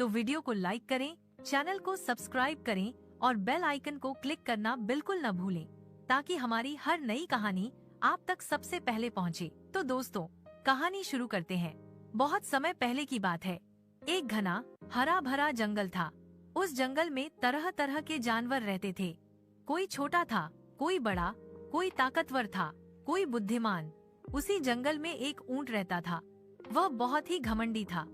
तो वीडियो को लाइक करें, चैनल को सब्सक्राइब करें और बेल आइकन को क्लिक करना बिल्कुल न भूलें, ताकि हमारी हर नई कहानी आप तक सबसे पहले पहुंचे। तो दोस्तों, कहानी शुरू करते हैं। बहुत समय पहले की बात है। एक घना हरा भरा जंगल था। उस जंगल में तरह तरह के जानवर रहते थे। कोई छोटा था, कोई बड़ा, कोई ताकतवर था, कोई बुद्धिमान। उसी जंगल में एक ऊंट रहता था। वह बहुत ही घमंडी था।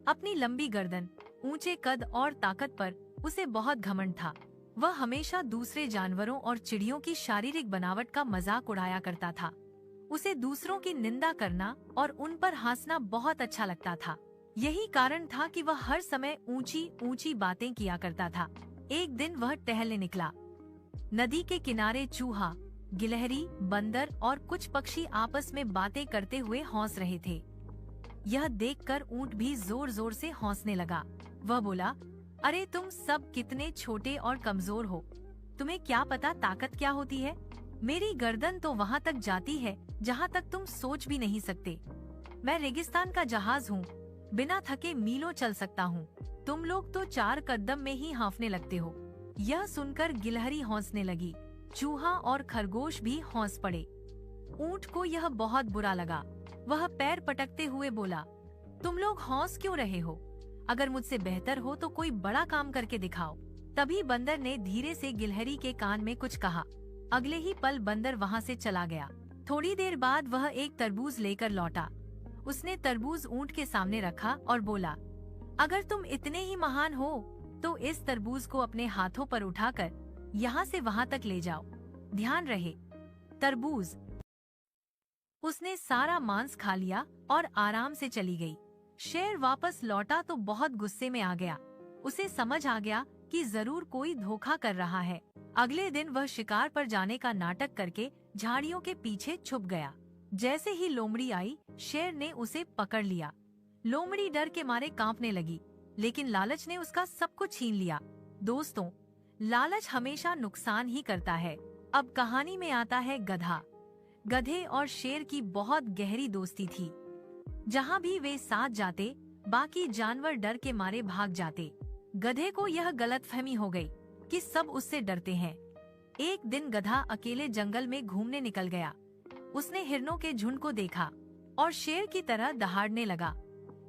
अपनी लंबी गर्दन, ऊंचे कद और ताकत पर उसे बहुत घमंड था। वह हमेशा दूसरे जानवरों और चिड़ियों की शारीरिक बनावट का मजाक उड़ाया करता था। उसे दूसरों की निंदा करना और उन पर हंसना बहुत अच्छा लगता था। यही कारण था कि वह हर समय ऊंची ऊंची बातें किया करता था। एक दिन वह टहलने निकला। नदी के किनारे चूहा, गिलहरी, बंदर और कुछ पक्षी आपस में बातें करते हुए हंस रहे थे। यह देखकर ऊंट भी जोर जोर से हंसने लगा। वह बोला, अरे तुम सब कितने छोटे और कमजोर हो। तुम्हें क्या पता ताकत क्या होती है। मेरी गर्दन तो वहाँ तक जाती है जहाँ तक तुम सोच भी नहीं सकते। मैं रेगिस्तान का जहाज हूँ, बिना थके मीलों चल सकता हूँ। तुम लोग तो 4 कदम में ही हाँफने लगते हो। यह सुनकर गिलहरी हंसने लगी। चूहा और खरगोश भी हंस पड़े। ऊंट को यह बहुत बुरा लगा। वह पैर पटकते हुए बोला, तुम लोग हंस क्यों रहे हो? अगर मुझसे बेहतर हो तो कोई बड़ा काम करके दिखाओ। तभी बंदर ने धीरे से गिलहरी के कान में कुछ कहा। अगले ही पल बंदर वहाँ से चला गया। थोड़ी देर बाद वह एक तरबूज लेकर लौटा। उसने तरबूज ऊंट के सामने रखा और बोला, अगर तुम इतने ही महान हो तो इस तरबूज को अपने हाथों पर उठाकर यहाँ से वहाँ तक ले जाओ। ध्यान रहे, तरबूज। उसने सारा मांस खा लिया और आराम से चली गई। शेर वापस लौटा तो बहुत गुस्से में आ गया। उसे समझ आ गया कि जरूर कोई धोखा कर रहा है। अगले दिन वह शिकार पर जाने का नाटक करके झाड़ियों के पीछे छुप गया। जैसे ही लोमड़ी आई, शेर ने उसे पकड़ लिया। लोमड़ी डर के मारे कांपने लगी, लेकिन लालच ने उसका सब कुछ छीन लिया। दोस्तों, लालच हमेशा नुकसान ही करता है। अब कहानी में आता है गधा। गधे और शेर की बहुत गहरी दोस्ती थी। जहाँ भी वे साथ जाते, बाकी जानवर डर के मारे भाग जाते। गधे को यह गलतफहमी हो गई कि सब उससे डरते हैं। एक दिन गधा अकेले जंगल में घूमने निकल गया। उसने हिरणों के झुंड को देखा और शेर की तरह दहाड़ने लगा।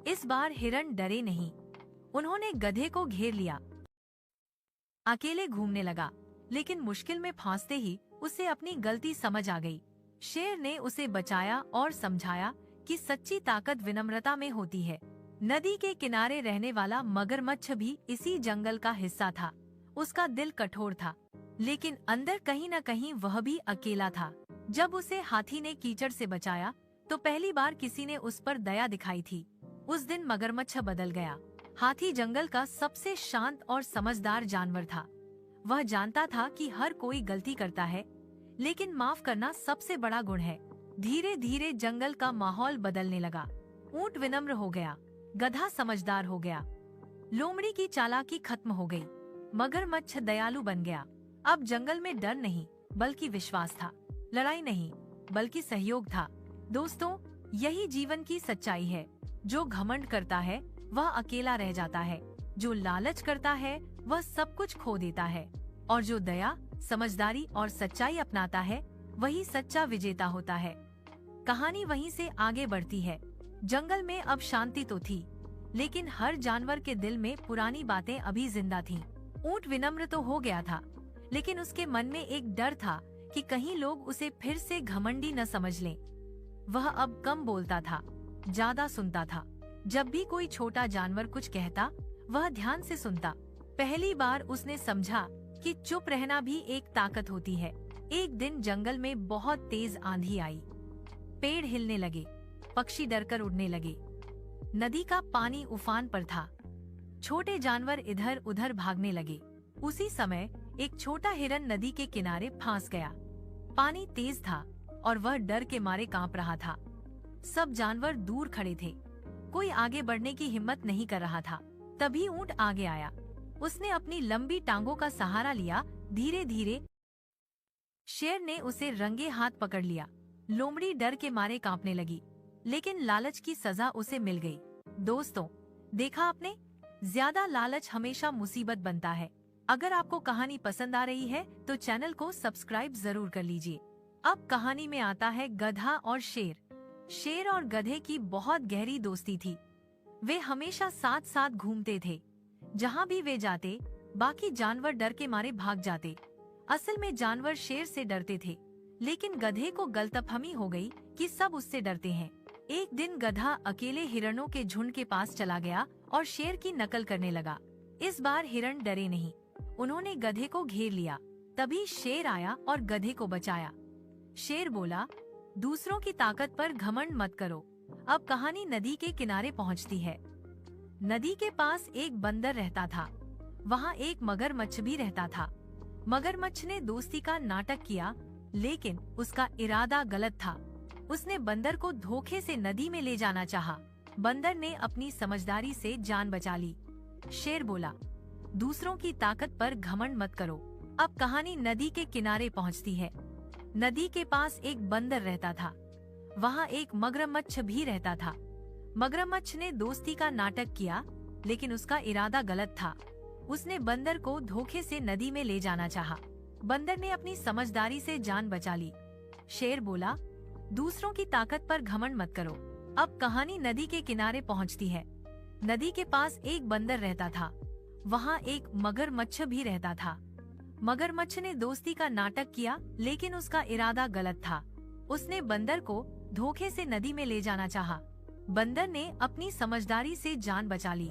इस बार हिरण डरे नहीं। उन्होंने गधे को घेर लिया। अकेले घूमने लगा, लेकिन मुश्किल में फंसते ही उसे अपनी गलती समझ आ गई। शेर ने उसे बचाया और समझाया कि सच्ची ताकत विनम्रता में होती है। नदी के किनारे रहने वाला मगरमच्छ भी इसी जंगल का हिस्सा था। उसका दिल कठोर था, लेकिन अंदर कहीं न कहीं वह भी अकेला था। जब उसे हाथी ने कीचड़ से बचाया तो पहली बार किसी ने उस पर दया दिखाई थी। उस दिन मगरमच्छ बदल गया। हाथी जंगल का सबसे शांत और समझदार जानवर था। वह जानता था कि हर कोई गलती करता है, लेकिन माफ करना सबसे बड़ा गुण है। धीरे धीरे जंगल का माहौल बदलने लगा। ऊंट विनम्र हो गया, गधा समझदार हो गया, लोमड़ी की चालाकी खत्म हो गई, मगरमच्छ दयालु बन गया। अब जंगल में डर नहीं बल्कि विश्वास था, लड़ाई नहीं बल्कि सहयोग था। दोस्तों, यही जीवन की सच्चाई है। जो घमंड करता है वह अकेला रह जाता है, जो लालच करता है वह सब कुछ खो देता है, और जो दया, समझदारी और सच्चाई अपनाता है वही सच्चा विजेता होता है। कहानी वहीं से आगे बढ़ती है। जंगल में अब शांति तो थी, लेकिन हर जानवर के दिल में पुरानी बातें अभी जिंदा थीं। ऊंट विनम्र तो हो गया था, लेकिन उसके मन में एक डर था कि कहीं लोग उसे फिर से घमंडी न समझ लें। वह अब कम बोलता था, ज्यादा सुनता था। जब भी कोई छोटा जानवर कुछ कहता, वह ध्यान से सुनता। पहली बार उसने समझा कि चुप रहना भी एक ताकत होती है। एक दिन जंगल में बहुत तेज आंधी आई। पेड़ हिलने लगे, पक्षी डरकर उड़ने लगे। नदी का पानी उफान पर था। छोटे जानवर इधर उधर भागने लगे। उसी समय एक छोटा हिरन नदी के किनारे फंस गया। पानी तेज था और वह डर के मारे कांप रहा था। सब जानवर दूर खड़े थे, कोई आगे बढ़ने की हिम्मत नहीं कर रहा था। तभी ऊंट आगे आया। उसने अपनी लंबी टांगों का सहारा लिया। धीरे धीरे शेर ने उसे रंगे हाथ पकड़ लिया। लोमड़ी डर के मारे कांपने लगी, लेकिन लालच की सजा उसे मिल गई। दोस्तों, देखा आपने, ज्यादा लालच हमेशा मुसीबत बनता है। अगर आपको कहानी पसंद आ रही है तो चैनल को सब्सक्राइब जरूर कर लीजिए। अब कहानी में आता है गधा और शेर। शेर और गधे की बहुत गहरी दोस्ती थी। वे हमेशा साथ साथ घूमते थे। जहाँ भी वे जाते, बाकी जानवर डर के मारे भाग जाते। असल में जानवर शेर से डरते थे, लेकिन गधे को गलतफहमी हो गई कि सब उससे डरते हैं। एक दिन गधा अकेले हिरणों के झुंड के पास चला गया और शेर की नकल करने लगा। इस बार हिरण डरे नहीं, उन्होंने गधे को घेर लिया। तभी शेर आया और गधे को बचाया। शेर बोला, दूसरों की ताकत पर घमंड मत करो। अब कहानी नदी के किनारे पहुंचती है। नदी के पास एक बंदर रहता था। वहाँ एक मगरमच्छ भी रहता था। मगरमच्छ ने दोस्ती का नाटक किया, लेकिन उसका इरादा गलत था। उसने बंदर को धोखे से नदी में ले जाना चाहा। बंदर ने अपनी समझदारी से जान बचा ली। शेर बोला, दूसरों की ताकत पर घमंड मत करो। अब कहानी नदी के किनारे पहुंचती है। नदी के पास एक बंदर रहता था। वहाँ एक मगरमच्छ भी रहता था। मगरमच्छ ने दोस्ती का नाटक किया, लेकिन उसका इरादा गलत था। उसने बंदर को धोखे से नदी में ले जाना चाहा। बंदर ने अपनी समझदारी से जान बचा ली। शेर बोला, दूसरों की ताकत पर घमंड मत करो। अब कहानी नदी के किनारे पहुंचती है। नदी के पास एक बंदर रहता था। वहाँ एक मगरमच्छ भी रहता था। मगरमच्छ ने दोस्ती का नाटक किया, लेकिन उसका इरादा गलत था। उसने बंदर को धोखे से नदी में ले जाना चाहा। बंदर ने अपनी समझदारी से जान बचा ली।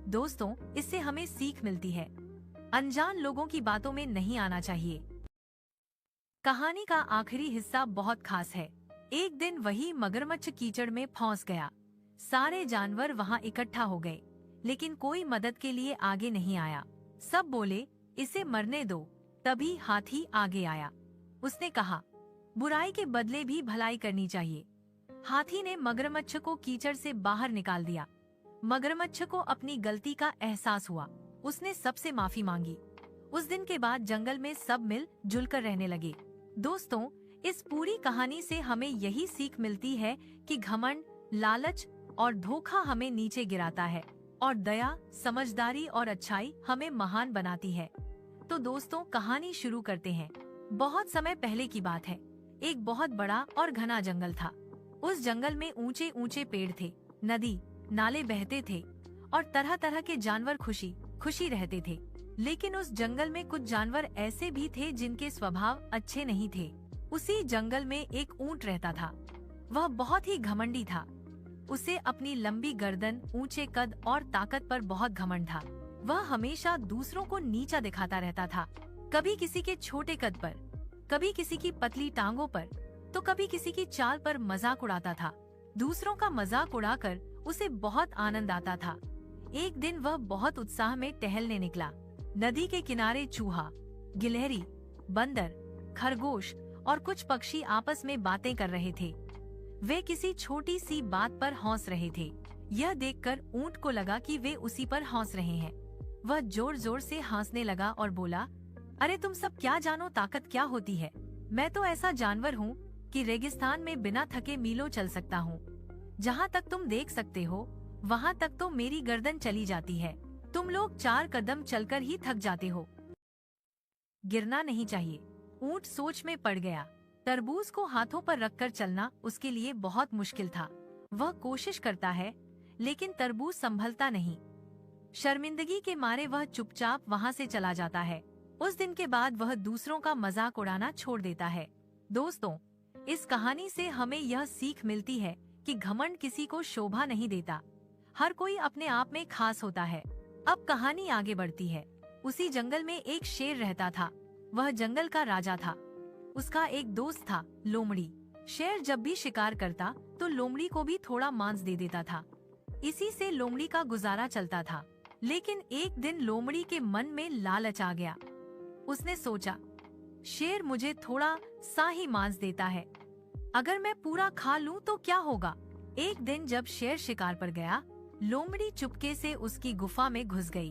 दोस्तों, इससे हमें सीख मिलती है, अनजान लोगों की बातों में नहीं आना चाहिए। कहानी का आखिरी हिस्सा बहुत खास है। एक दिन वही मगरमच्छ कीचड़ में फंस गया। सारे जानवर वहाँ इकट्ठा हो गए, लेकिन कोई मदद के लिए आगे नहीं आया। सब बोले, इसे मरने दो। तभी हाथी आगे आया। उसने कहा, बुराई के बदले भी भलाई करनी चाहिए। हाथी ने मगरमच्छ को कीचड़ से बाहर निकाल दिया। मगरमच्छ को अपनी गलती का एहसास हुआ। उसने सबसे माफी मांगी। उस दिन के बाद जंगल में सब मिल जुल कर रहने लगे। दोस्तों, इस पूरी कहानी से हमें यही सीख मिलती है कि घमंड, लालच और धोखा हमें नीचे गिराता है, और दया, समझदारी और अच्छाई हमें महान बनाती है। तो दोस्तों, कहानी शुरू करते हैं। बहुत समय पहले की बात है। एक बहुत बड़ा और घना जंगल था। उस जंगल में ऊंचे ऊंचे पेड़ थे, नदी, नाले बहते थे और तरह तरह के जानवर खुशी खुशी रहते थे। लेकिन उस जंगल में कुछ जानवर ऐसे भी थे जिनके स्वभाव अच्छे नहीं थे। उसी जंगल में एक ऊंट रहता था। वह बहुत ही घमंडी था। उसे अपनी लंबी गर्दन, ऊंचे कद और ताकत पर बहुत घमंड था। वह हमेशा दूसरों को नीचा दिखाता रहता था। कभी किसी के छोटे कद पर, कभी किसी की पतली टांगों पर, तो कभी किसी की चाल पर मजाक उड़ाता था। दूसरों का मजाक उड़ाकर उसे बहुत आनंद आता था। एक दिन वह बहुत उत्साह में टहलने निकला। नदी के किनारे चूहा, गिलहरी, बंदर, खरगोश और कुछ पक्षी आपस में बातें कर रहे थे। वे किसी छोटी सी बात पर हंस रहे थे। यह देखकर ऊंट को लगा कि वे उसी पर हंस रहे हैं। वह जोर जोर से हंसने लगा और बोला, अरे तुम सब क्या जानो ताकत क्या होती है। मैं तो ऐसा जानवर हूँ कि रेगिस्तान में बिना थके मीलों चल सकता हूँ। जहाँ तक तुम देख सकते हो, वहाँ तक तो मेरी गर्दन चली जाती है। तुम लोग 4 कदम चलकर ही थक जाते हो। गिरना नहीं चाहिए। ऊंट सोच में पड़ गया। तरबूज को हाथों पर रखकर चलना उसके लिए बहुत मुश्किल था। वह कोशिश करता है, लेकिन तरबूज संभलता नहीं। शर्मिंदगी के मारे वह चुपचाप वहाँ से चला जाता है। उस दिन के बाद वह दूसरों का मजाक उड़ाना छोड़ देता है। दोस्तों, इस कहानी से हमें यह सीख मिलती है कि घमंड किसी को शोभा नहीं देता। हर कोई अपने आप में खास होता है। अब कहानी आगे बढ़ती है। उसी जंगल में एक शेर रहता था। वह जंगल का राजा था। उसका एक दोस्त था, लोमड़ी। शेर जब भी शिकार करता तो लोमड़ी को भी थोड़ा मांस दे देता था। इसी से लोमड़ी का गुजारा चलता था। लेकिन एक दिन लोमड़ी के मन में लालच आ गया। उसने सोचा, शेर मुझे थोड़ा सा ही मांस देता है, अगर मैं पूरा खा लूं तो क्या होगा। एक दिन जब शेर शिकार पर गया, लोमड़ी चुपके से उसकी गुफा में घुस गई।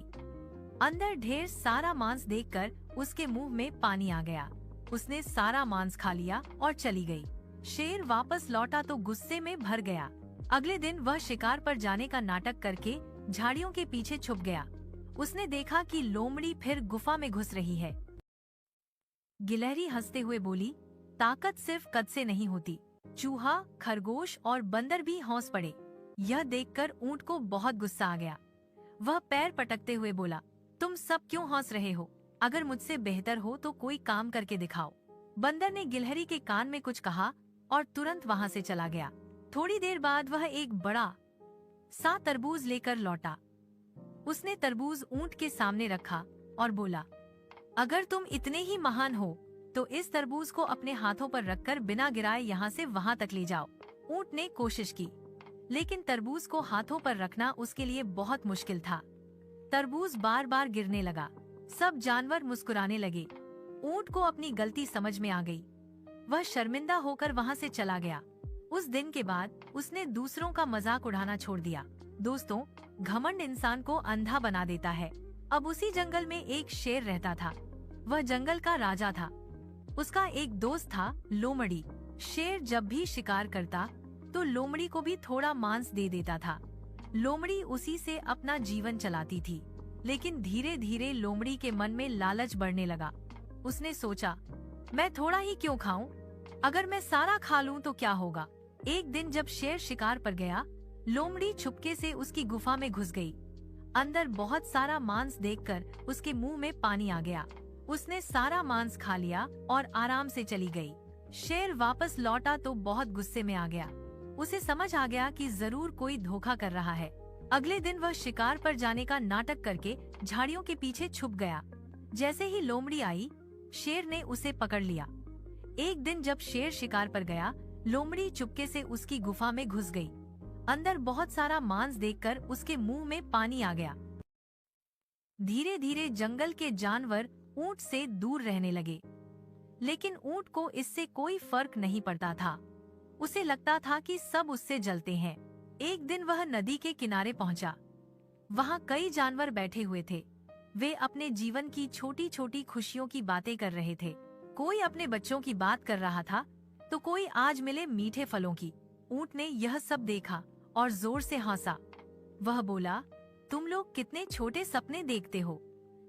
अंदर ढेर सारा मांस देखकर उसके मुंह में पानी आ गया। उसने सारा मांस खा लिया और चली गई। शेर वापस लौटा तो गुस्से में भर गया। अगले दिन वह शिकार पर जाने का नाटक करके झाड़ियों के पीछे छुप गया। उसने देखा कि लोमड़ी फिर गुफा में घुस रही है। गिलहरी हंसते हुए बोली, ताकत सिर्फ कद से नहीं होती, चूहा, खरगोश और बंदर भी हौस पड़े। यह देखकर ऊंट को बहुत गुस्सा आ गया। वह पैर पटकते हुए बोला, तुम सब क्यों हंस रहे हो? अगर मुझसे बेहतर हो तो कोई काम करके दिखाओ। बंदर ने गिलहरी के कान में कुछ कहा और तुरंत वहां से चला गया। थोड़ी देर बाद वह एक बड़ा सा तरबूज लेकर लौटा। उसने तरबूज ऊंट के सामने रखा और बोला, अगर तुम इतने ही महान हो तो इस तरबूज को अपने हाथों पर रखकर बिना गिराए यहाँ से वहाँ तक ले जाओ। ऊंट ने कोशिश की, लेकिन तरबूज को हाथों पर रखना उसके लिए बहुत मुश्किल था। तरबूज बार बार गिरने लगा। सब जानवर मुस्कुराने लगे। ऊंट को अपनी गलती समझ में आ गई। वह शर्मिंदा होकर वहाँ से चला गया। उस दिन के बाद उसने दूसरों का मजाक उड़ाना छोड़ दिया। दोस्तों, घमंड इंसान को अंधा बना देता है। अब उसी जंगल में एक शेर रहता था। वह जंगल का राजा था। उसका एक दोस्त था, लोमड़ी। शेर जब भी शिकार करता तो लोमड़ी को भी थोड़ा मांस दे देता था। लोमड़ी उसी से अपना जीवन चलाती थी। लेकिन धीरे धीरे लोमड़ी के मन में लालच बढ़ने लगा। उसने सोचा, मैं थोड़ा ही क्यों खाऊं? अगर मैं सारा खा लूं तो क्या होगा? एक दिन जब शेर शिकार पर गया, लोमड़ी छुपके से उसकी गुफा में घुस गई। अंदर बहुत सारा मांस देखकर उसके मुंह में पानी आ गया। उसने सारा मांस खा लिया और आराम से चली गई। शेर वापस लौटा तो बहुत गुस्से में आ गया। उसे समझ आ गया कि जरूर कोई धोखा कर रहा है। अगले दिन वह शिकार पर जाने का नाटक करके झाड़ियों के पीछे छुप गया। जैसे ही लोमड़ी आई, शेर ने उसे पकड़ लिया। एक दिन जब शेर शिकार पर गया, लोमड़ी चुपके से उसकी गुफा में घुस गई। अंदर बहुत सारा मांस देखकर उसके मुंह में पानी आ गया। धीरे धीरे जंगल के जानवर ऊंट से दूर रहने लगे, लेकिन ऊंट को इससे कोई फर्क नहीं पड़ता था। उसे लगता था कि सब उससे जलते हैं। एक दिन वह नदी के किनारे पहुंचा। वहां कई जानवर बैठे हुए थे। वे अपने जीवन की छोटी छोटी खुशियों की बातें कर रहे थे। कोई अपने बच्चों की बात कर रहा था तो कोई आज मिले मीठे फलों की। ऊंट ने यह सब देखा और जोर से हंसा। वह बोला, तुम लोग कितने छोटे सपने देखते हो।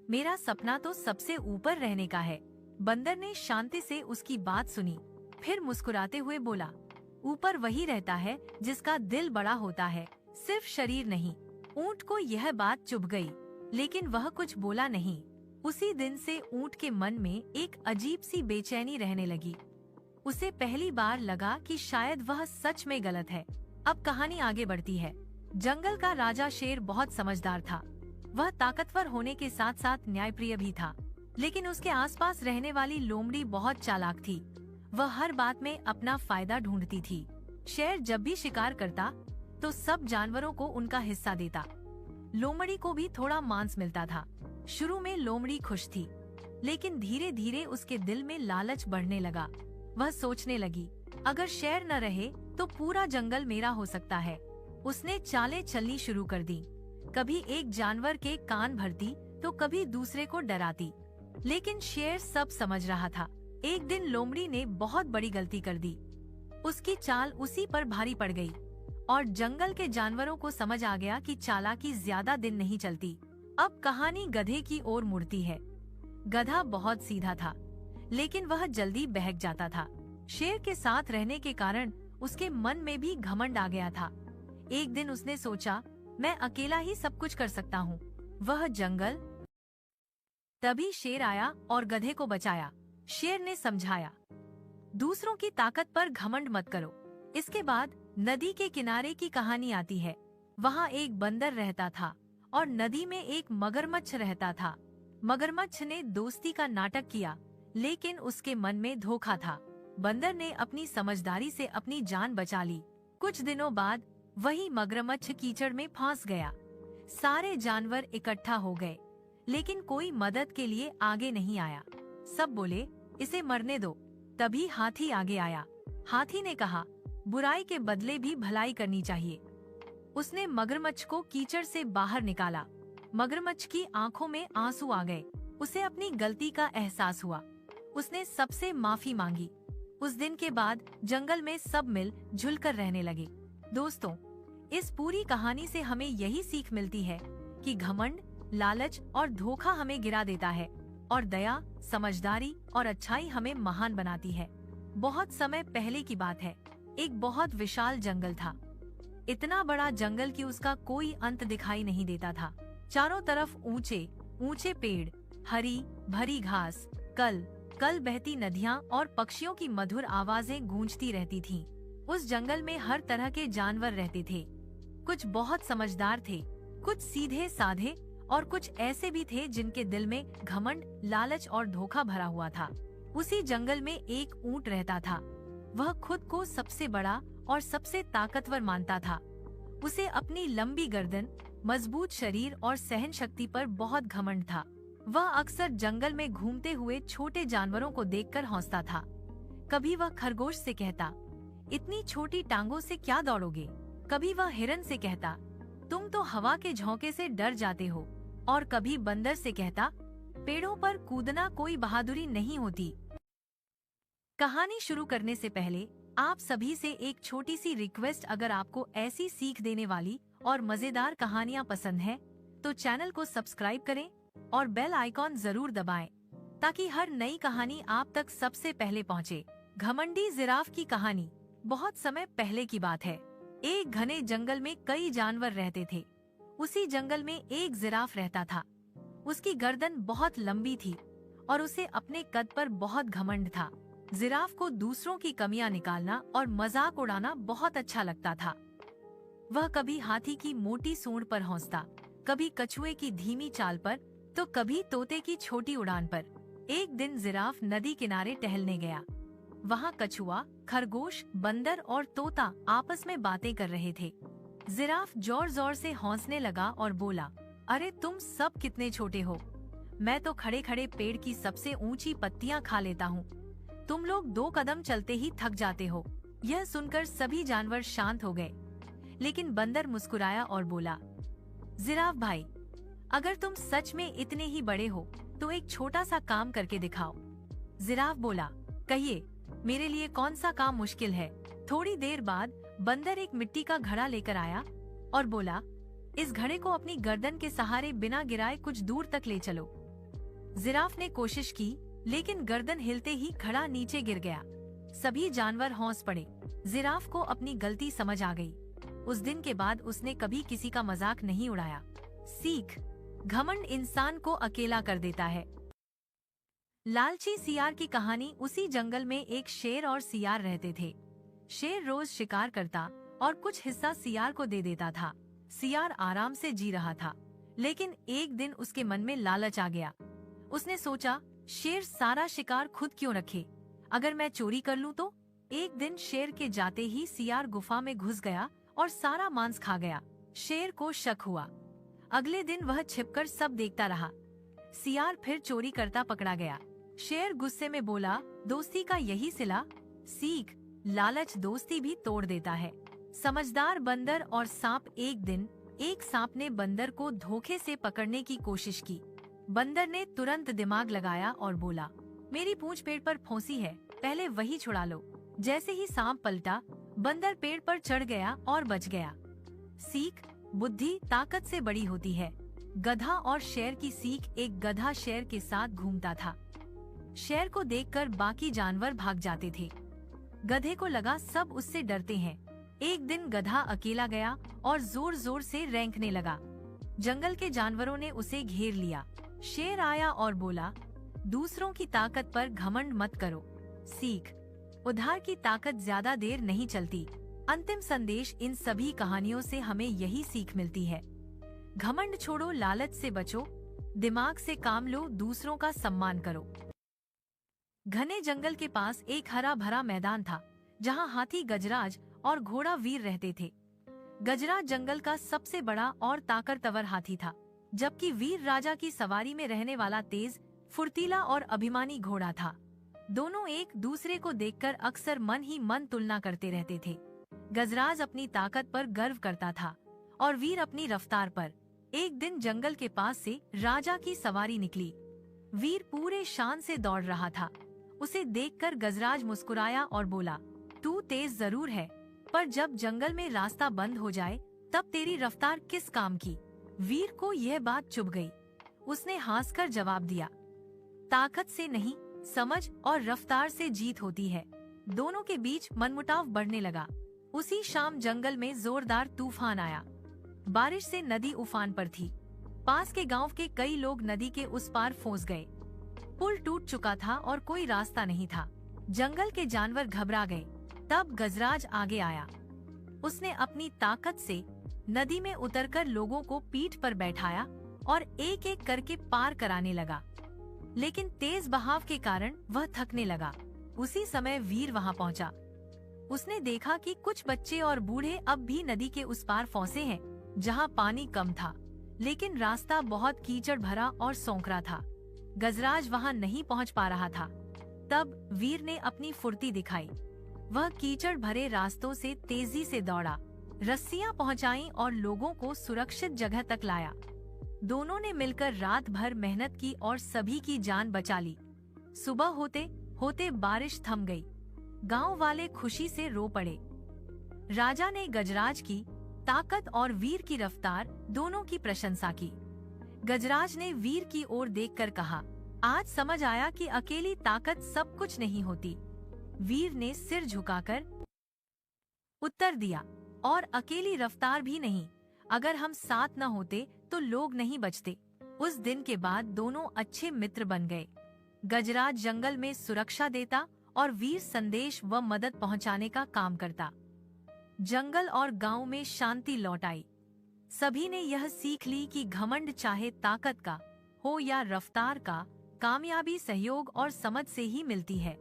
मेरा सपना तो सबसे ऊपर रहने का है। बंदर ने शांति से उसकी बात सुनी, फिर मुस्कुराते हुए बोला, ऊपर वही रहता है जिसका दिल बड़ा होता है, सिर्फ शरीर नहीं। ऊंट को यह बात चुभ गई, लेकिन वह कुछ बोला नहीं। उसी दिन से ऊंट के मन में एक अजीब सी बेचैनी रहने लगी। उसे पहली बार लगा कि शायद वह सच में गलत है। अब कहानी आगे बढ़ती है। जंगल का राजा शेर बहुत समझदार था। वह ताकतवर होने के साथ साथ न्यायप्रिय भी था, लेकिन उसके आसपास रहने वाली लोमड़ी बहुत चालाक थी। वह हर बात में अपना फायदा ढूंढती थी। शेर जब भी शिकार करता तो सब जानवरों को उनका हिस्सा देता। लोमड़ी को भी थोड़ा मांस मिलता था। शुरू में लोमड़ी खुश थी, लेकिन धीरे धीरे उसके दिल में लालच बढ़ने लगा। वह सोचने लगी, अगर शेर न रहे तो पूरा जंगल मेरा हो सकता है। उसने चालें चलनी शुरू कर दी। कभी एक जानवर के कान भरती तो कभी दूसरे को डराती, लेकिन शेर सब समझ रहा था। एक दिन लोमड़ी ने बहुत बड़ी गलती कर दी। उसकी चाल उसी पर भारी पड़ गई और जंगल के जानवरों को समझ आ गया कि चालाकी ज्यादा दिन नहीं चलती। अब कहानी गधे की ओर मुड़ती है। गधा बहुत सीधा था, लेकिन वह जल्दी बहक जाता था। शेर के साथ रहने के कारण उसके मन में भी घमंड आ गया था। एक दिन उसने सोचा, मैं अकेला ही सब कुछ कर सकता हूँ। वह जंगल तभी शेर आया और गधे को बचाया। शेर ने समझाया, दूसरों की ताकत पर घमंड मत करो। इसके बाद नदी के किनारे की कहानी आती है। वहाँ एक बंदर रहता था और नदी में एक मगरमच्छ रहता था। मगरमच्छ ने दोस्ती का नाटक किया, लेकिन उसके मन में धोखा था। बंदर ने अपनी समझदारी से अपनी जान बचा ली। कुछ दिनों बाद वही मगरमच्छ कीचड़ में फंस गया। सारे जानवर इकट्ठा हो गए, लेकिन कोई मदद के लिए आगे नहीं आया। सब बोले, इसे मरने दो। तभी हाथी आगे आया। हाथी ने कहा, बुराई के बदले भी भलाई करनी चाहिए। उसने मगरमच्छ को कीचड़ से बाहर निकाला। मगरमच्छ की आंखों में आंसू आ गए। उसे अपनी गलती का एहसास हुआ। उसने सबसे माफी मांगी। उस दिन के बाद जंगल में सब मिल जुल कर रहने लगे। दोस्तों, इस पूरी कहानी से हमें यही सीख मिलती है कि घमंड, लालच और धोखा हमें गिरा देता है और दया, समझदारी और अच्छाई हमें महान बनाती है। बहुत समय पहले की बात है, एक बहुत विशाल जंगल था। इतना बड़ा जंगल कि उसका कोई अंत दिखाई नहीं देता था। चारों तरफ ऊंचे ऊंचे पेड़, हरी भरी घास, कल कल बहती नदियां और पक्षियों की मधुर आवाजें गूंजती रहती थीं। उस जंगल में हर तरह के जानवर रहते थे। कुछ बहुत समझदार थे, कुछ सीधे साधे और कुछ ऐसे भी थे जिनके दिल में घमंड, लालच और धोखा भरा हुआ था। उसी जंगल में एक ऊंट रहता था। वह खुद को सबसे बड़ा और सबसे ताकतवर मानता था। उसे अपनी लंबी गर्दन, मजबूत शरीर और सहन शक्ति पर बहुत घमंड था। वह अक्सर जंगल में घूमते हुए छोटे जानवरों को देखकर हंसता था। कभी वह खरगोश से कहता, इतनी छोटी टांगों से क्या दौड़ोगे? कभी वह हिरन से कहता, तुम तो हवा के झोंके से डर जाते हो। और कभी बंदर से कहता, पेड़ों पर कूदना कोई बहादुरी नहीं होती। कहानी शुरू करने से पहले आप सभी से एक छोटी सी रिक्वेस्ट, अगर आपको ऐसी सीख देने वाली और मजेदार कहानियाँ पसंद है तो चैनल को सब्सक्राइब करें और बेल आइकॉन जरूर दबाएं ताकि हर नई कहानी आप तक सबसे पहले पहुंचे। घमंडी जिराफ की कहानी। बहुत समय पहले की बात है। एक घने जंगल में कई जानवर रहते थे। उसी जंगल में एक जिराफ रहता था। उसकी गर्दन बहुत लंबी थी और उसे अपने कद पर बहुत घमंड था। जिराफ को दूसरों की कमियां निकालना और मजाक उड़ाना बहुत अच्छा लगता था। वह कभी हाथी की मोटी सूंड पर हंसता, कभी कछुए की धीमी चाल पर, तो कभी तोते की छोटी उड़ान पर। एक दिन जिराफ नदी किनारे टहलने गया। वहाँ कछुआ, खरगोश, बंदर और तोता आपस में बातें कर रहे थे। जिराफ जोर जोर से हंसने लगा और बोला, अरे तुम सब कितने छोटे हो। मैं तो खड़े खड़े पेड़ की सबसे ऊंची पत्तियां खा लेता हूँ। तुम लोग 2 कदम चलते ही थक जाते हो। यह सुनकर सभी जानवर शांत हो गए, लेकिन बंदर मुस्कुराया और बोला, जिराफ भाई, अगर तुम सच में इतने ही बड़े हो तो एक छोटा सा काम करके दिखाओ। जिराफ बोला, कहिए, मेरे लिए कौन सा काम मुश्किल है। थोड़ी देर बाद बंदर एक मिट्टी का घड़ा लेकर आया और बोला, इस घड़े को अपनी गर्दन के सहारे बिना गिराए कुछ दूर तक ले चलो। जिराफ ने कोशिश की, लेकिन गर्दन हिलते ही घड़ा नीचे गिर गया। सभी जानवर हौस पड़े। जिराफ को अपनी गलती समझ आ गई। उस दिन के बाद उसने कभी किसी का मजाक नहीं उड़ाया। सीख, घमंड इंसान को अकेला कर देता है। लालची सियार की कहानी। उसी जंगल में एक शेर और सियार रहते थे। शेर रोज शिकार करता और कुछ हिस्सा सियार को दे देता था। सियार आराम से जी रहा था, लेकिन एक दिन उसके मन में लालच आ गया। उसने सोचा, शेर सारा शिकार खुद क्यों रखे, अगर मैं चोरी कर लूं तो। एक दिन शेर के जाते ही सियार गुफा में घुस गया और सारा मांस खा गया। शेर को शक हुआ। अगले दिन वह छिपकर सब देखता रहा। सियार फिर चोरी करता पकड़ा गया। शेर गुस्से में बोला, दोस्ती का यही सिला। सीख, लालच दोस्ती भी तोड़ देता है। समझदार बंदर और सांप। एक दिन एक सांप ने बंदर को धोखे से पकड़ने की कोशिश की। बंदर ने तुरंत दिमाग लगाया और बोला, मेरी पूंछ पेड़ पर फंसी है, पहले वही छुड़ा लो। जैसे ही सांप पलटा, बंदर पेड़ पर चढ़ गया और बच गया। सीख, बुद्धि ताकत से बड़ी होती है। गधा और शेर की सीख। एक गधा शेर के साथ घूमता था। शेर को देखकर बाकी जानवर भाग जाते थे। गधे को लगा सब उससे डरते हैं। एक दिन गधा अकेला गया और जोर जोर से रेंकने लगा। जंगल के जानवरों ने उसे घेर लिया। शेर आया और बोला, दूसरों की ताकत पर घमंड मत करो। सीख, उधार की ताकत ज्यादा देर नहीं चलती। अंतिम संदेश। इन सभी कहानियों से हमें यही सीख मिलती है, घमंड छोड़ो, लालच से बचो, दिमाग से काम लो, दूसरों का सम्मान करो। घने जंगल के पास एक हरा भरा मैदान था, जहाँ हाथी गजराज और घोड़ा वीर रहते थे। गजराज जंगल का सबसे बड़ा और ताकतवर हाथी था, जबकि वीर राजा की सवारी में रहने वाला तेज, फुर्तीला और अभिमानी घोड़ा था। दोनों एक दूसरे को देखकर अक्सर मन ही मन तुलना करते रहते थे। गजराज अपनी ताकत पर गर्व करता था और वीर अपनी रफ्तार पर। एक दिन जंगल के पास से राजा की सवारी निकली। वीर पूरे शान से दौड़ रहा था। उसे देखकर गजराज मुस्कुराया और बोला, तू तेज जरूर है, पर जब जंगल में रास्ता बंद हो जाए तब तेरी रफ्तार किस काम की? वीर को यह बात चुभ गई। उसने हंसकर जवाब दिया, ताकत से नहीं, समझ और रफ्तार से जीत होती है। दोनों के बीच मनमुटाव बढ़ने लगा। उसी शाम जंगल में जोरदार तूफान आया। बारिश से नदी उफान पर थी। पास के गांव के कई लोग नदी के उस पार फंस गए। पुल टूट चुका था और कोई रास्ता नहीं था। जंगल के जानवर घबरा गए। तब गजराज आगे आया। उसने अपनी ताकत से नदी में उतरकर लोगों को पीठ पर बैठाया और एक एक करके पार कराने लगा। लेकिन तेज बहाव के कारण वह थकने लगा। उसी समय वीर वहां पहुंचा। उसने देखा कि कुछ बच्चे और बूढ़े अब भी नदी के उस पार फंसे हैं, जहां पानी कम था, लेकिन रास्ता बहुत कीचड़ भरा और सोंकरा था। गजराज वहां नहीं पहुंच पा रहा था। तब वीर ने अपनी फुर्ती दिखाई। वह कीचड़ भरे रास्तों से तेजी से दौड़ा, रस्सियां पहुंचाईं और लोगों को सुरक्षित जगह तक लाया। दोनों ने मिलकर रात भर मेहनत की और सभी की जान बचा ली। सुबह होते होते बारिश थम गई। गांव वाले खुशी से रो पड़े। राजा ने गजराज की ताकत और वीर की रफ्तार दोनों की प्रशंसा की। गजराज ने वीर की ओर देखकर कहा, आज समझ आया कि अकेली ताकत सब कुछ नहीं होती। वीर ने सिर झुकाकर उत्तर दिया, और अकेली रफ्तार भी नहीं। अगर हम साथ न होते तो लोग नहीं बचते। उस दिन के बाद दोनों अच्छे मित्र बन गए। गजराज जंगल में सुरक्षा देता और वीर संदेश व मदद पहुंचाने का काम करता। जंगल और गांव में शांति लौट आई। सभी ने यह सीख ली कि घमंड चाहे ताकत का हो या रफ्तार का, कामयाबी सहयोग और समझ से ही मिलती है।